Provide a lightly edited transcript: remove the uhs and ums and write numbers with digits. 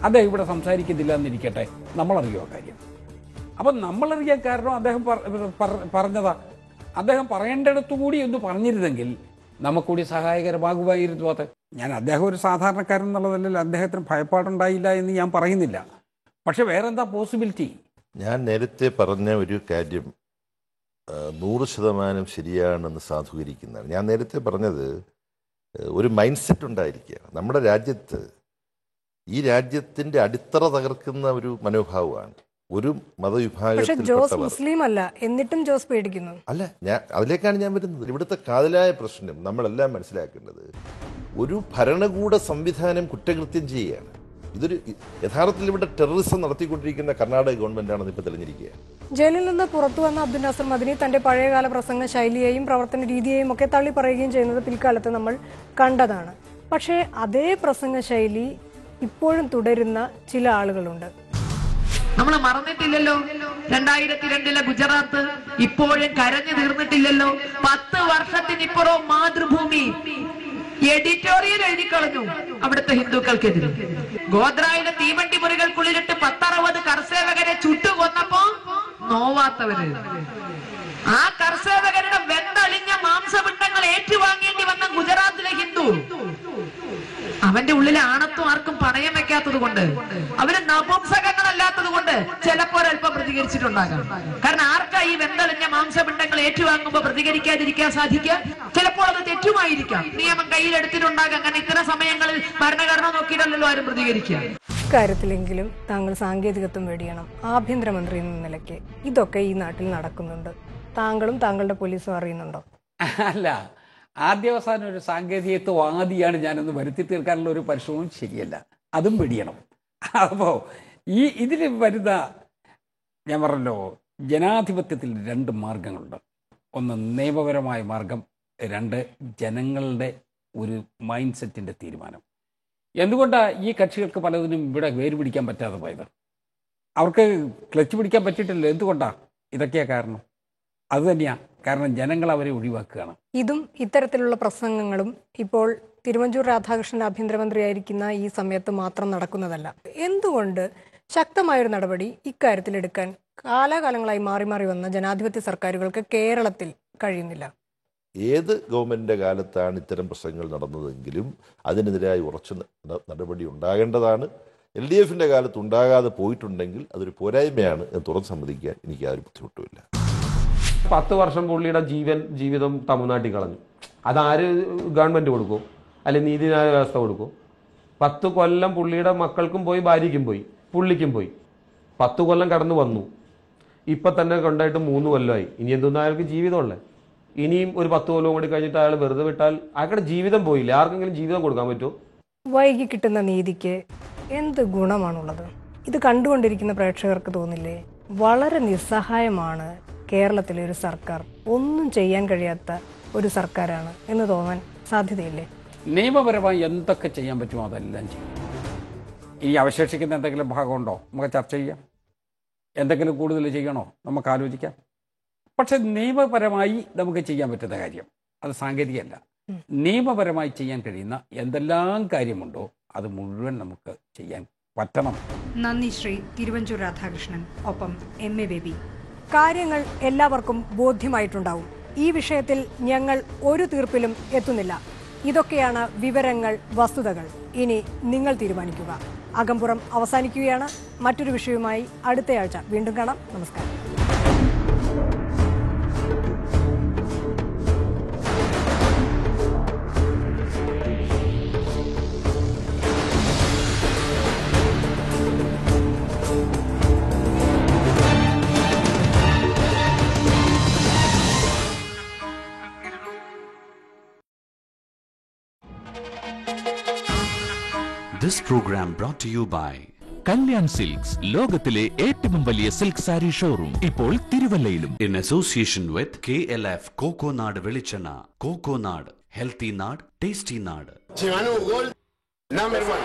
അദ്ദേഹം ഇവിടെ സംസാരിക്കുന്നില്ല എന്നിരിക്കട്ടെ, നമ്മളറിയോ കാര്യം. അപ്പം നമ്മളറിയാൻ കാരണം അദ്ദേഹം പറഞ്ഞതാ. അദ്ദേഹം പറയേണ്ടിടത്തു കൂടി ഒന്ന് പറഞ്ഞിരുന്നെങ്കിൽ നമുക്കൂടി സഹായകരമാകുമായിരുന്നു. അത് ഞാൻ അദ്ദേഹം ഒരു സാധാരണക്കാരൻ എന്നുള്ളതല്ല, അദ്ദേഹത്തിന് ഭയപ്പാടുണ്ടായില്ല എന്ന് ഞാൻ പറയുന്നില്ല. പക്ഷെ വേറെന്താ പോസിബിലിറ്റി? ഞാൻ നേരത്തെ പറഞ്ഞ ഒരു കാര്യം 100% ശരിയാണെന്ന് സാധൂകരിക്കുന്നതാണ്. ഞാൻ നേരത്തെ പറഞ്ഞത് ഒരു മൈൻഡ് സെറ്റ് ഉണ്ടായിരിക്കുക. നമ്മുടെ രാജ്യത്ത്, ഈ രാജ്യത്തിൻ്റെ അടിത്തറ തകർക്കുന്ന ഒരു മനോഭാവമാണ്. ഒരു മതവിഭാഗത്തിൽ മുസ്ലിം അല്ല, എന്നിട്ടും ജോസ് പേടിക്കുന്നു. അല്ല, അതിലേക്കാണ് ഞാൻ വരുന്നത്. ഇവിടുത്തെ കാതലായ പ്രശ്നം നമ്മളെല്ലാം മനസ്സിലാക്കേണ്ടത്, ഒരു ഭരണകൂട സംവിധാനം കുറ്റകൃത്യം ചെയ്യുകയാണ്. ഇതൊരു യഥാർത്ഥത്തിൽ ഇവിടെ ടെററിസം നടത്തിക്കൊണ്ടിരിക്കുന്ന കർണാടക ഗവൺമെന്റാണെന്ന് ഇപ്പോൾ തെളിഞ്ഞിരിക്കുക. ജയിലിൽ നിന്ന് പുറത്തു വന്ന അബ്ദുൽ നാസർ മദനി തന്റെ പഴയകാല പ്രസംഗ ശൈലിയെയും പ്രവർത്തന രീതിയെയും ഒക്കെ തള്ളി പറയുകയും ചെയ്യുന്നത് പിൽക്കാലത്ത് നമ്മൾ കണ്ടതാണ്. പക്ഷേ അതേ പ്രസംഗ ശൈലി ഇപ്പോഴും തുടരുന്ന ചില ആളുകളുണ്ട്. നമ്മൾ മറന്നിട്ടില്ലല്ലോ 2002 ഗുജറാത്ത്, ഇപ്പോഴും കരഞ്ഞു തീർന്നിട്ടില്ലല്ലോ. 10 വർഷത്തിനിപ്പുറം മാതൃഭൂമി എഡിറ്റോറിയൽ എഴുതി കളഞ്ഞു അവിടുത്തെ ഹിന്ദുക്കൾക്കെതിരെ. ഗോദ്രയിലെ തീവണ്ടി മുറികൾക്കുള്ളിലിട്ട് 10-60 കർസേവകരെ ചുട്ടുകൊന്നപ്പോ നോവാത്തവര്, ആ കർസേവകരുടെ വെന്തളിഞ്ഞ മാംസപിണ്ഡങ്ങൾ ഏറ്റുവാങ്ങേണ്ടി വന്ന ഗുജറാത്തിലെ ഹിന്ദു, അവന്റെ ഉള്ളിലെ ആണത്വം ആർക്കും പണയം വെക്കാത്തത് കൊണ്ട്, അവര് നപുംസകങ്ങളല്ലാത്തത് കൊണ്ട് ചിലപ്പോൾ അല്പം പ്രതികരിച്ചിട്ടുണ്ടാകാം. കാരണം ആർക്കാ ഈ വെന്തളിഞ്ഞ മാംസപിണ്ഡങ്ങൾ ഏറ്റുവാങ്ങുമ്പോൾ പ്രതികരിക്കാതിരിക്കാൻ സാധിക്കുക? ചിലപ്പോൾ അത് തെറ്റുമായിരിക്കാം, നിയമം കയ്യിലെടുത്തിട്ടുണ്ടാകാം. കാരണം ഇത്തരം സമയങ്ങളിൽ ഭരണഘടന നോക്കിയിട്ടല്ലോ ആരും പ്രതികരിക്കുക. ഇക്കാര്യത്തിലെങ്കിലും താങ്കൾ സാങ്കേതികത്വം വേടിയണം. ആഭ്യന്തരമന്ത്രി എന്ന നിലയ്ക്ക് ഇതൊക്കെ ഈ നാട്ടിൽ നടക്കുന്നുണ്ട്. താങ്കളും താങ്കളുടെ പോലീസും അറിയുന്നുണ്ടോ? അല്ല, ആദ്യാവസാനം ഒരു സാങ്കേതികത്വവാദിയാണ് ഞാനൊന്ന് വരുത്തി തീർക്കാനുള്ള ഒരു പരിശ്രമവും ശരിയല്ല, അതും വെടിയണം. അപ്പോൾ ഇതിൽ വരുന്ന, ഞാൻ പറഞ്ഞല്ലോ, ജനാധിപത്യത്തിൽ 2 മാർഗങ്ങളുണ്ട്. ഒന്ന് നിയമപരമായ മാർഗം, 2 ജനങ്ങളുടെ ഒരു മൈൻഡ് സെറ്റിൻ്റെ തീരുമാനം. എന്തുകൊണ്ടാണ് ഈ കക്ഷികൾക്ക് പലതിനും ഇവിടെ വേര് പിടിക്കാൻ പറ്റാതെ പോയത്? അവർക്ക് ക്ലച്ച് പിടിക്കാൻ പറ്റിയിട്ടില്ല. എന്തുകൊണ്ടാണ്? ഇതൊക്കെയാണ് കാരണം. അതുതന്നെയാണ് കാരണം, ജനങ്ങൾ അവരെ ഒഴിവാക്കുകയാണ്. ഇതും ഇത്തരത്തിലുള്ള പ്രസംഗങ്ങളും ഇപ്പോൾ തിരുവഞ്ചൂർ രാധാകൃഷ്ണൻ ആഭ്യന്തരമന്ത്രിയായിരിക്കുന്ന ഈ സമയത്ത് മാത്രം നടക്കുന്നതല്ല. എന്തുകൊണ്ട് ശക്തമായൊരു നടപടി ഇക്കാര്യത്തിൽ എടുക്കാൻ കാലാകാലങ്ങളായി മാറി മാറി വന്ന ജനാധിപത്യ സർക്കാരുകൾക്ക് കേരളത്തിൽ കഴിയുന്നില്ല? ഏത് ഗവൺമെന്റിന്റെ കാലത്താണ് ഇത്തരം പ്രശ്നങ്ങൾ നടന്നതെങ്കിലും അതിനെതിരായി ഉറച്ച നടപടി ഉണ്ടാകേണ്ടതാണ്. LDFന്റെ കാലത്ത് ഉണ്ടാകാതെ പോയിട്ടുണ്ടെങ്കിൽ അതൊരു പോരായ്മയാണ് എന്ന് തുറന്ന് സമ്മതിക്കാൻ എനിക്ക് ആ ഒരു ബുദ്ധിമുട്ടുമില്ല. 10 വർഷം പുള്ളിയുടെ ജീവിതം തമിഴ്നാട്ടിൽ കളഞ്ഞു. അതാര് ഗവൺമെന്റ് കൊടുക്കും? അല്ലെങ്കിൽ നീതിന്യായ വ്യവസ്ഥ കൊടുക്കും? 10 കൊല്ലം പുള്ളിയുടെ മക്കൾക്കും പോയി, ഭാര്യയ്ക്കും പോയി, പുള്ളിക്കും പോയി. 10 കൊല്ലം കടന്നു വന്നു. ഇപ്പം തന്നെ കൊണ്ടായിട്ട് 3 കൊല്ലമായി. ഇനി എന്തൊന്നും അയാൾക്ക് ജീവിതമുള്ളത്? ഇനിയും ഒരു 10 കൊല്ലം കൂടി കഴിഞ്ഞിട്ട് അയാൾ വെറുതെ വിട്ടാൽ അയാളുടെ ജീവിതം പോയില്ല. ആർക്കെങ്കിലും ജീവിതം കൊടുക്കാൻ പറ്റുമോ? വൈകി കിട്ടുന്ന നീതിക്ക് എന്ത് ഗുണമാണുള്ളത്? ഇത് കണ്ടുകൊണ്ടിരിക്കുന്ന പ്രേക്ഷകർക്ക് തോന്നില്ലേ വളരെ നിസ്സഹായമാണ് കേരളത്തിലെ ഒരു സർക്കാർ, ഒന്നും ചെയ്യാൻ കഴിയാത്ത ഒരു സർക്കാരാണ് എന്ന് തോന്നാൻ സാധ്യതയില്ലേ? നിയമപരമായി എന്തൊക്കെ ചെയ്യാൻ പറ്റുമോ അതെല്ലാം ചെയ്യും. ഇനി അവശേഷിക്കുന്ന എന്തെങ്കിലും ഭാഗമുണ്ടോ നമുക്ക് ചർച്ച ചെയ്യാം. എന്തെങ്കിലും കൂടുതൽ ചെയ്യണോ നമുക്ക് ആലോചിക്കാം. പക്ഷെ നിയമപരമായി നമുക്ക് ചെയ്യാൻ പറ്റുന്ന കാര്യം, അത് സാങ്കേതികമല്ല, നിയമപരമായി ചെയ്യാൻ കഴിയുന്ന എന്തെല്ലാം കാര്യമുണ്ടോ അത് മുഴുവൻ നമുക്ക് ചെയ്യാൻ പറ്റണം. നന്ദി ശ്രീ തിരുവഞ്ചൂർ രാധാകൃഷ്ണൻ. ഒപ്പം MA ബേബി. കാര്യങ്ങൾ എല്ലാവർക്കും ബോധ്യമായിട്ടുണ്ടാവും. ഈ വിഷയത്തിൽ ഞങ്ങൾ ഒരു തീർപ്പിലും എത്തുന്നില്ല. ഇതൊക്കെയാണ് വിവരങ്ങൾ, വസ്തുതകൾ. ഇനി നിങ്ങൾ തീരുമാനിക്കുക. അകംപുറം അവസാനിക്കുകയാണ്. മറ്റൊരു വിഷയവുമായി അടുത്തയാഴ്ച വീണ്ടും കാണാം. നമസ്കാരം. This program brought to you by Kalyan Silks, ലോകത്തിലെ ഏറ്റവും വലിയ സിൽക്ക് സാരി ഷോറൂം ഇപ്പോൾ തിരുവല്ലയിലും. In association with KLF കോക്കോനാട് വെളിച്ചെണ്ണ. കോക്കോനാട്, ഹെൽത്തി നാട്, ടേസ്റ്റി നാട്. Chivano Gold, #1.